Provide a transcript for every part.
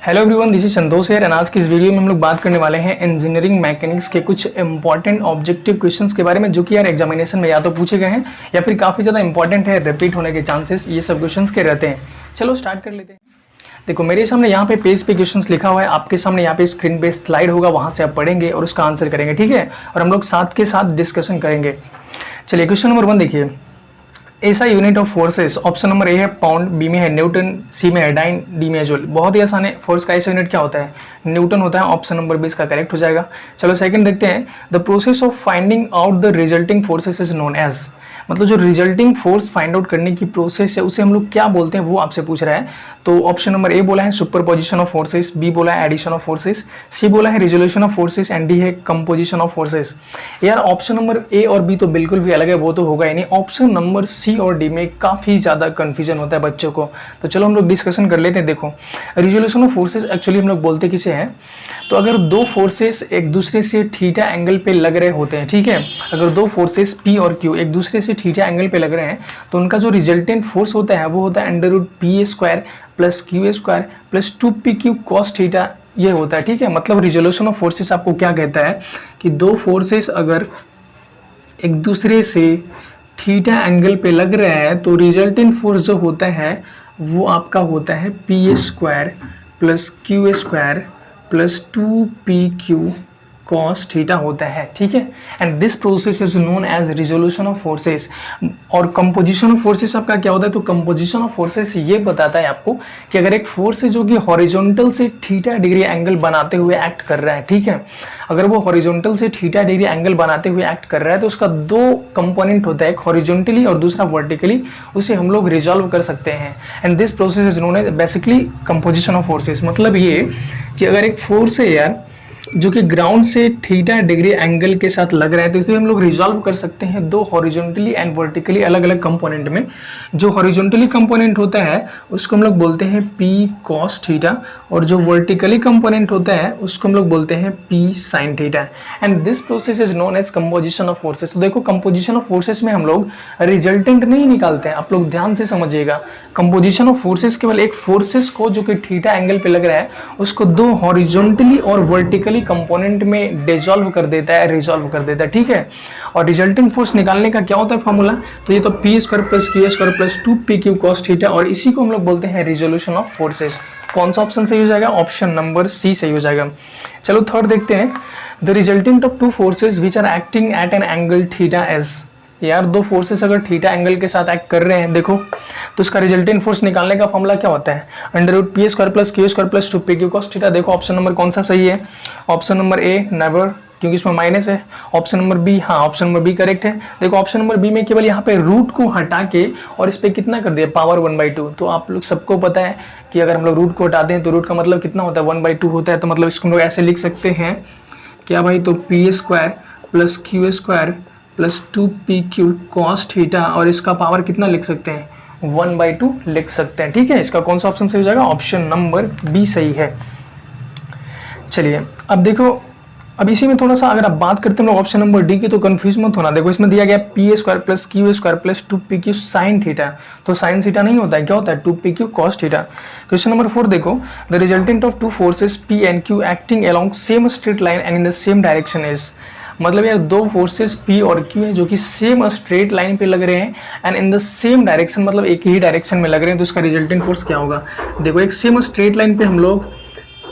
Hello everyone, this is संतोष है। आज की इस वीडियो में हम लोग बात करने वाले हैं इंजीनियरिंग मैकेनिक्स के कुछ इंपॉर्टेंट ऑब्जेक्टिव क्वेश्चंस के बारे में, जो कि यार एग्जामिनेशन में या तो पूछे गए हैं या फिर काफ़ी ज़्यादा इंपॉर्टेंट है, रिपीट होने के चांसेस ये सब क्वेश्चंस के रहते हैं। चलो स्टार्ट कर लेते हैं। देखो मेरे सामने यहाँ पे पेज पे क्वेश्चंस लिखा हुआ है, आपके सामने यहाँ पे स्क्रीन पे स्लाइड होगा, वहाँ से आप पढ़ेंगे और उसका आंसर करेंगे, ठीक है। और हम लोग साथ के साथ डिस्कशन करेंगे। चलिए क्वेश्चन नंबर 1 देखिए। ऐसा unit of forces, option number A है पाउंड, बी में है न्यूटन, सी में है डाइन, डी में है जूल। बहुत ही आसान है। फोर्स का ऐसा यूनिट क्या होता है? न्यूटन होता है। ऑप्शन नंबर 20 का करेक्ट हो जाएगा। चलो सेकंड देखते हैं। The process of finding out the resulting forces is known as, मतलब जो रिजल्टिंग फोर्स फाइंड आउट करने की प्रोसेस है उसे हम लोग क्या बोलते हैं, वो आपसे पूछ रहा है। तो ऑप्शन नंबर ए बोला है सुपरपोजिशन ऑफ फोर्सेस, बी बोला है एडिशन ऑफ फोर्सेस, सी बोला है resolution of forces and D है कंपोजिशन ऑफ फोर्सेस। यार ऑप्शन नंबर ए और बी तो बिल्कुल भी अलग है, वो तो होगा ही नहीं। ऑप्शन नंबर सी और डी में काफी ज्यादा कंफ्यूजन होता है बच्चों को। तो चलो हम लोग डिस्कशन कर लेते हैं। देखो रिजोल्यूशन ऑफ फोर्सेस एक्चुअली हम लोग बोलते किसे हैं, तो अगर दो फोर्सेस एक दूसरे से थीटा एंगल पे लग रहे होते हैं, ठीक है, अगर दो फोर्सेस पी और क्यू एक दूसरे से थीटा एंगल पे लग रहे हैं, तो उनका जो रिजल्टेंट फोर्स होता है वो होता है √PA² + QA² + 2PQ cos theta, ये होता है, ठीक है। मतलब रिजोल्यूशन ऑफ फोर्सेस आपको क्या कहता है कि दो फोर्सेस अगर एक दूसरे से थीटा एंगल पे लग रहे हैं तो रिजल्टेंट फोर्स जो होता है वो आपका होता है PA² + QA² + 2PQ cos theta होता है, ठीक है। And this process is known as resolution of forces. और कंपोजिशन ऑफ फोर्सेस आपका क्या होता है, तो कंपोजिशन ऑफ फोर्सेस ये बताता है आपको कि अगर एक फोर्स है जो कि हॉरिजॉन्टल से थीटा डिग्री एंगल बनाते हुए एक्ट कर रहा है, ठीक है, अगर वो हॉरिजॉन्टल से थीटा डिग्री एंगल बनाते हुए एक्ट कर रहा है तो उसका दो कंपोनेंट होता है, एक हॉरिजॉन्टली और दूसरा वर्टिकली, उसे हम लोग रिजॉल्व कर सकते हैं। And this process is known as basically composition of forces. मतलब ये कि अगर एक फोर्स है यार जो कि ग्राउंड से थीटा डिग्री एंगल के साथ लग रहा है, तो इसे हम लोग रिजॉल्व कर सकते हैं दो हॉरिजॉन्टली एंड वर्टिकली अलग अलग कंपोनेंट में। जो हॉरिजॉन्टली कंपोनेंट होता है उसको हम लोग बोलते हैं P cos थीटा, और जो वर्टिकली कंपोनेंट होता है उसको हम लोग बोलते हैं P sin theta. And this process is known as composition of forces. तो देखो कंपोजिशन ऑफ फोर्सेस में हम लोग रिजल्टेंट नहीं निकालते हैं, आप लोग ध्यान से समझिएगा। कंपोजिशन ऑफ फोर्सेस केवल एक फोर्सेस को जो कि थीटा एंगल पे लग रहा है उसको दो हॉरिजॉन्टली और वर्टिकली कंपोनेंट में डिसॉल्व कर देता है, रिजॉल्व कर देता है, ठीक है। और रिजल्टिंग फोर्स निकालने का क्या होता है फॉर्मूला, तो ये तो P² + QA² + 2PQ cos theta, और इसी को हम लोग बोलते हैं रिजोल्यूशन ऑफ फोर्सेस। कौन सा ऑप्शन सही हो जाएगा? ऑप्शन नंबर सी सही हो जाएगा। चलो थर्ड देखते हैं। The resultant of two forces which are acting at an angle theta is. यार दो फोर्सेस अगर थीटा एंगल के साथ एक्ट कर रहे हैं, देखो तो उसका रिजल्टेंट फोर्स निकालने का फॉर्मूला क्या होता है? √PA² + QA² + 2PQ cos theta. देखो ऑप्शन नंबर कौन सा सही है? ऑप्शन नंबर ए नेवर, क्योंकि इसमें माइनस है। ऑप्शन नंबर बी, हाँ ऑप्शन नंबर बी करेक्ट है। देखो ऑप्शन नंबर बी में केवल यहाँ पे रूट को हटा के और इस पे कितना कर दिया, पावर 1/2। तो आप लोग सबको पता है कि अगर हम लोग रूट को हटाते हैं तो रूट का मतलब कितना होता है, 1/2 होता है। तो मतलब इसको हम लोग ऐसे लिख सकते हैं क्या भाई, तो PA² + QA² + 2PQ cos theta, और इसका पावर कितना लिख सकते हैं, 1/2 लिख सकते हैं, ठीक है। इसका कौन सा ऑप्शन सही हो जाएगा? ऑप्शन नंबर बी सही है। चलिए अब देखो, अब इसी में थोड़ा सा अगर आप बात करते हैं ऑप्शन नंबर डी की, तो कंफ्यूज मत होना। देखो इसमें दिया गया PA² + QA² + 2PQ sin theta, तो sin थीटा नहीं होता है, क्या होता है, 2PQ cos theta. Question number 4 देखो। The resultant of two forces P and Q acting along same straight line and in the same direction is. मतलब यार दो फोर्सेस P और Q है जो कि सेम स्ट्रेट लाइन पे लग रहे हैं and in the same direction, मतलब एक ही डायरेक्शन में लग रहे हैं, तो उसका रिजल्टेंट फोर्स क्या होगा? देखो एक सेम स्ट्रेट लाइन पे हम लोग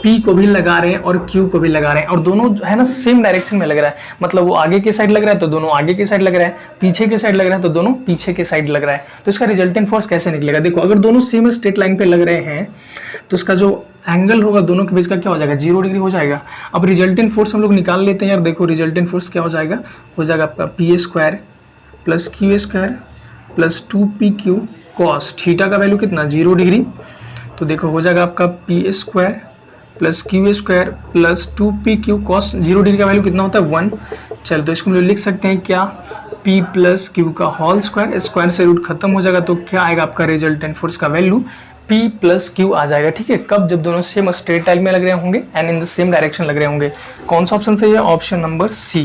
P को भी लगा रहे हैं और Q को भी लगा रहे हैं, और दोनों है ना सेम डायरेक्शन में लग रहा है। मतलब वो आगे के साइड लग रहा है तो दोनों आगे के साइड लग रहा है, पीछे के साइड लग रहा है तो दोनों पीछे के साइड लग रहा है। तो इसका रिजल्टेंट फोर्स कैसे निकलेगा? देखो अगर दोनों सेम स्ट्रेट लाइन पे लग रहे हैं तो उसका जो एंगल होगा दोनों के बीच का क्या हो जाएगा, 0 डिग्री हो जाएगा। अब रिजल्टेंट फोर्स हम लोग निकाल लेते हैं यार। देखो रिजल्टेंट फोर्स क्या हो जाएगा आपका PA² + QA² + 2PQ cos theta का वैल्यू कितना, 0 डिग्री। तो देखो हो जाएगा आपका PA² + QA² + 2PQ cos 0 degree का वैल्यू कितना होता है, 1। चलो तो इसको हम लोग लिख सकते हैं क्या, P + Q का होल स्क्वायर, स्क्वायर से रूट खत्म हो जाएगा, तो क्या आएगा आपका रिजल्टेंट फोर्स का वैल्यू, P + Q आ जाएगा, ठीक है। कब? जब दोनों सेम स्ट्रेट लाइन में लग रहे होंगे and in the same direction लग रहे होंगे। कौन सा ऑप्शन सही है? Option number C.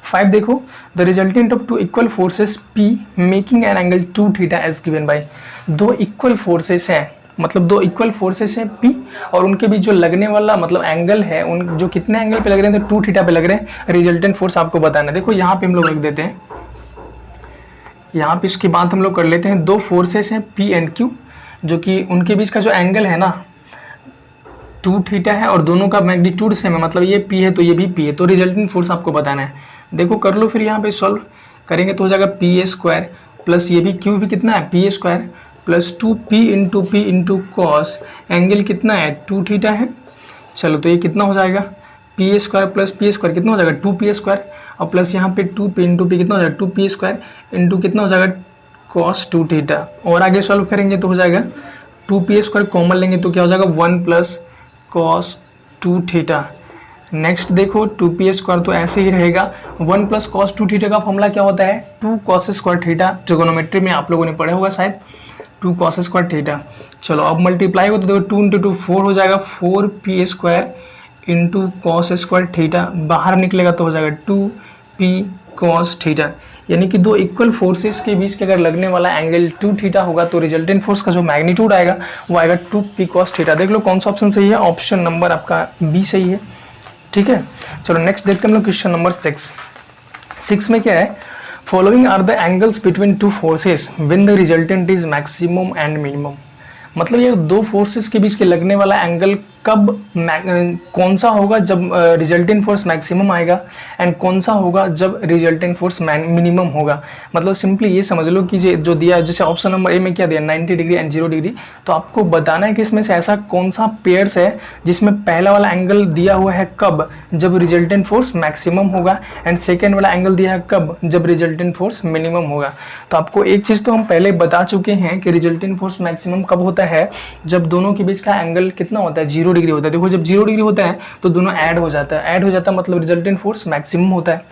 5 देखो। The resultant of two equal forces P making an angle 2 theta is given by. दो इक्वल फोर्सेस हैं मतलब दो इक्वल फोर्सेस हैं P और उनके बीच जो लगने वाला मतलब एंगल है, उन जो कितने एंगल पे लग रहे हैं, तो 2 थीटा पे लग रहे हैं। रिजल्टेंट फोर्स आपको बताना है। देखो यहाँ पे हम लोग लिख देते हैं, यहाँ पे इसकी बात हम लोग कर लेते हैं। दो फोर्सेस हैं P एंड Q, जो कि उनके बीच का जो एंगल है ना 2 थीटा है और दोनों का मैग्नीट्यूड सेम है, मतलब ये P है तो ये भी P है। तो रिजल्टेंट फोर्स आपको बताना है। देखो कर लो, फिर यहाँ पे सॉल्व करेंगे तो हो जाएगा पी ए स्क्वायर प्लस ये भी Q भी कितना है P A square plus 2P into P into cos, angle कितना है 2 थीटा है। चलो तो ये कितना हो जाएगा P A square plus P A square कितना हो जाएगा 2P स्क्वायर और प्लस यहाँ पे 2P इंटू पी कितना हो जाएगा 2P स्क्वायर इंटू कितना हो जाएगा कॉस 2 थीटा। और आगे सॉल्व करेंगे तो हो जाएगा 2P स्क्वायर कॉमन लेंगे तो क्या हो जाएगा 1 प्लस कॉस 2 थीटा। नेक्स्ट देखो 2P स्क्वायर तो ऐसे ही रहेगा, 1 प्लस कॉस 2 थीटा का फॉर्मूला क्या होता है 2 कॉस स्क्वायर थीटा। ट्रिगोनोमेट्री में आप लोगों ने पढ़ा होगा शायद, 2 कॉस स्क्वायर थीटा। चलो अब मल्टीप्लाई हो तो देखो 2 इंटू 2 4 हो जाएगा 4P square into cos square theta, बाहर निकलेगा तो हो जाएगा 2P कॉस थीटा। यानी कि दो इक्वल फोर्सेस के बीच के अगर लगने वाला एंगल 2 थीटा होगा तो रिजल्टेंट फोर्स का जो मैग्नीट्यूड आएगा वो आएगा 2P कॉस थीटा। देख लो कौन सा ऑप्शन सही है, ऑप्शन नंबर आपका बी सही है। ठीक है, चलो नेक्स्ट देखते हैं हम लोग क्वेश्चन नंबर 6 में क्या है, following are the angles between two forces when the resultant is maximum and minimum. मतलब ये दो फोर्सेस के बीच के लगने वाला एंगल कब कौन सा होगा जब रिजल्टेंट फोर्स मैक्सिमम आएगा एंड कौन सा होगा जब रिजल्टेंट फोर्स मिनिमम होगा। मतलब सिंपली ये समझ लो कि जो दिया, जैसे ऑप्शन नंबर ए में क्या दिया 90 डिग्री एंड 0 डिग्री, तो आपको बताना है कि इसमें से ऐसा कौन सा पेयर्स है जिसमें पहला वाला एंगल दिया हुआ है कब जब रिजल्टेंट फोर्स मैक्सिमम होगा एंड सेकेंड वाला एंगल दिया है कब जब रिजल्टेंट फोर्स मिनिमम होगा। तो आपको एक चीज़ तो हम पहले बता चुके हैं कि रिजल्टेंट फोर्स मैक्सिमम कब होता है, जब दोनों के बीच का एंगल कितना होता है 0 डिग्री होता है। देखो जब 0 डिग्री होता है तो दोनों ऐड हो जाता है, ऐड हो जाता है मतलब रिजल्टेंट फोर्स मैक्सिमम होता है।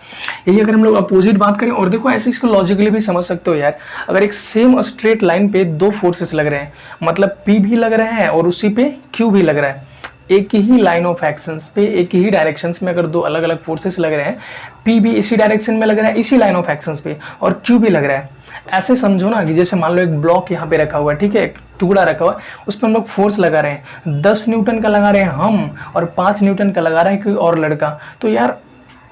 यही अगर हम लोग अपोजिट बात करें, और देखो ऐसे इसको लॉजिकली भी समझ सकते हो यार, अगर एक सेम स्ट्रेट लाइन पे दो फोर्सेस लग रहे हैं, मतलब P भी लग रहे हैं और उसी पे Q भी लग रहा है, एक ही लाइन ऑफ एक्शंस पे एक ही डायरेक्शंस में अगर दो अलग अलग फोर्सेस लग रहे हैं, P भी इसी डायरेक्शन में लग रहा है इसी लाइन ऑफ एक्शंस पे और Q भी लग रहा है, ऐसे समझो ना कि जैसे मान लो एक ब्लॉक यहाँ पे रखा हुआ है, ठीक है, एक टुकड़ा रखा हुआ है, उस पर हम लोग फोर्स लगा रहे हैं, 10 न्यूटन का लगा रहे हैं हम और 5 न्यूटन का लगा रहा है कोई और लड़का, तो यार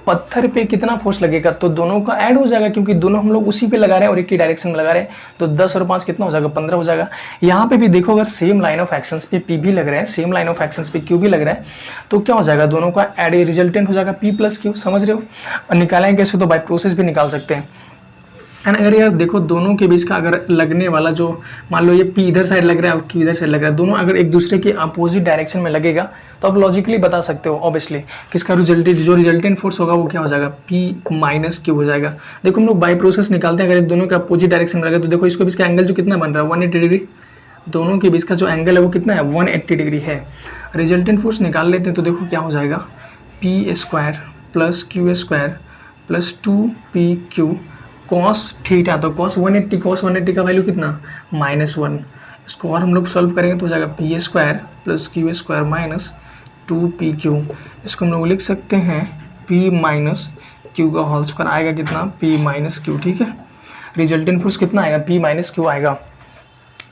पत्थर पे कितना फोर्स लगेगा, तो दोनों का ऐड हो जाएगा क्योंकि दोनों हम लोग उसी पे लगा रहे हैं और एक ही डायरेक्शन में लगा रहे हैं, तो 10 और 5 कितना हो जाएगा 15 हो जाएगा। यहाँ पे भी देखो अगर सेम लाइन ऑफ एक्शंस पे P भी लग रहे हैं, सेम लाइन ऑफ एक्शंस पे Q भी लग रहा है, तो क्या हो जाएगा दोनों का ऐड रिजल्टेंट हो जाएगा P प्लस Q। समझ रहे हो, और निकालेंगे कैसे, तो बाय प्रोसेस भी निकाल सकते हैं। एंड अगर यार देखो दोनों के बीच का अगर लगने वाला जो मान लो ये P इधर साइड लग रहा है और Q इधर साइड लग रहा है, दोनों अगर एक दूसरे के अपोजिट डायरेक्शन में लगेगा तो आप लॉजिकली बता सकते हो ऑब्वियसली किसका जो रिजल्टेंट फोर्स होगा वो क्या हो जाएगा P माइनस Q हो जाएगा। देखो हम लोग बाई प्रोसेस निकालते हैं, अगर दोनों के अपोजिट डायरेक्शन में लगे तो देखो इसके बीच का एंगल जो कितना बन रहा है 180 डिग्री, दोनों के बीच का जो एंगल है वो कितना है 180 डिग्री है। रिजल्टेंट फोर्स निकाल लेते हैं तो देखो क्या हो जाएगा P square plus Q square plus 2PQ cos theta, तो कॉस 180 का वैल्यू कितना -1। इसको और हम लोग सॉल्व करेंगे तो हो जाएगा P square plus Q square minus 2PQ। इसको हम लोग लिख सकते हैं P माइनस Q का होल स्क्वायर आएगा कितना P माइनस Q। ठीक है, रिजल्टेंट फोर्स कितना आएगा P माइनस Q आएगा।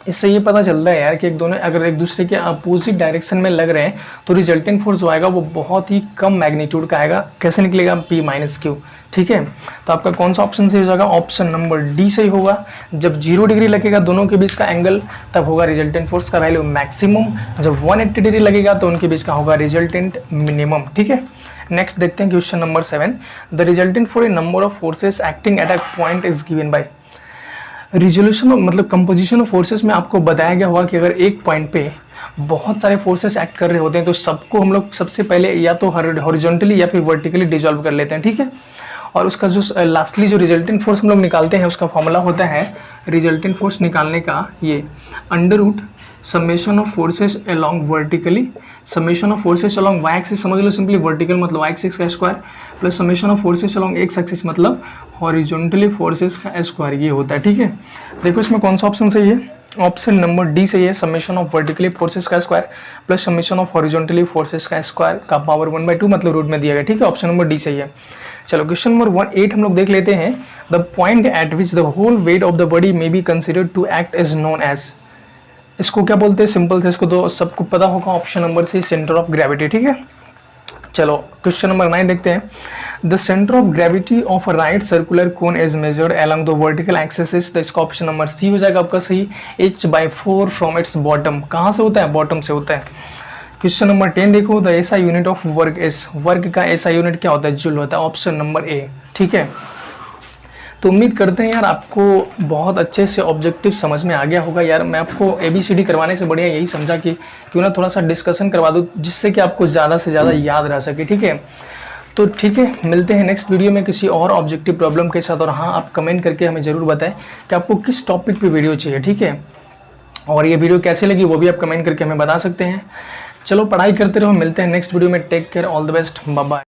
इससे ये पता चलता है यार कि एक दोनों अगर एक दूसरे के अपोजिट डायरेक्शन में लग रहे हैं तो रिजल्टेंट फोर्स जो आएगा वो बहुत ही कम मैग्नीट्यूड का आएगा। कैसे निकलेगा P माइनस Q। ठीक है, तो आपका कौन सा ऑप्शन सही हो जाएगा, ऑप्शन नंबर डी सही होगा। जब 0 डिग्री लगेगा दोनों के बीच का एंगल तब होगा रिजल्टेंट फोर्स का वैल्यू मैक्सिमम, जब 180 डिग्री लगेगा तो उनके बीच का होगा रिजल्टेंट मिनिमम। ठीक है, नेक्स्ट देखते हैं question number 7, the resultant for a number of forces acting at a point is given by. Resolution मतलब कंपोजिशन ऑफ फोर्सेस में आपको बताया गया होगा कि अगर एक पॉइंट पे बहुत सारे फोर्सेस एक्ट कर रहे होते हैं तो सबको हम लोग सबसे पहले या तो हॉरिजॉन्टली या फिर वर्टिकली डिसॉल्व कर लेते हैं। ठीक है, और उसका जो लास्टली जो रिजल्टेंट फोर्स हम लोग निकालते हैं उसका फॉर्मूला होता है रिजल्टेंट फोर्स निकालने का ये under root summation of forces along vertically, summation of forces along Y axis समझ लो सिंपली, वर्टिकल मतलब वाई एक्सिस का square plus summation of forces along X axis मतलब हॉरिजॉन्टली फोर्सेस का स्क्वायर, ये होता है। ठीक है, देखो इसमें कौन सा ऑप्शन सही है, ऑप्शन नंबर डी सही है, समेशन ऑफ वर्टिकली फोर्सेस का square plus summation of horizontally forces का स्क्वायर का पावर 1/2 मतलब रूट में दिया गया। ठीक है, ऑप्शन नंबर डी सही है। चलो क्वेश्चन नंबर 8 हम लोग देख लेते हैं, the point at which the whole weight of the body may be considered to act is known as. इसको क्या बोलते हैं, सिंपल थे, इसको तो सबको पता होगा, option number C centre of gravity. ठीक है, चलो क्वेश्चन नंबर 9 देखते हैं। The centre of gravity of right circular cone is measured along the vertical axis. तो इसका ऑप्शन नंबर सी हो जाएगा आपका सही, h/4 फ्रॉम इट्स बॉटम। कहाँ से होता है, बॉटम से होता है। क्वेश्चन नंबर 10 देखो, the SI unit of work is, work का एसआई यूनिट क्या होता है, जूल होता है, ऑप्शन नंबर ए। ठीक है, तो उम्मीद करते हैं यार आपको बहुत अच्छे से ऑब्जेक्टिव समझ में आ गया होगा। यार मैं आपको ABCD करवाने से बढ़िया यही समझा कि क्यों ना थोड़ा सा डिस्कशन करवा दूँ, जिससे कि आपको ज़्यादा से ज़्यादा याद रह सके। ठीक है, तो ठीक है, मिलते हैं नेक्स्ट वीडियो में किसी और ऑब्जेक्टिव प्रॉब्लम के साथ। और हाँ, आप कमेंट करके हमें ज़रूर बताएं कि आपको किस टॉपिक पे वीडियो चाहिए। ठीक है, और ये वीडियो कैसे लगी वो भी आप कमेंट करके हमें बता सकते हैं। चलो पढ़ाई करते रहो, मिलते हैं नेक्स्ट वीडियो में। Take care, all the best, bye bye.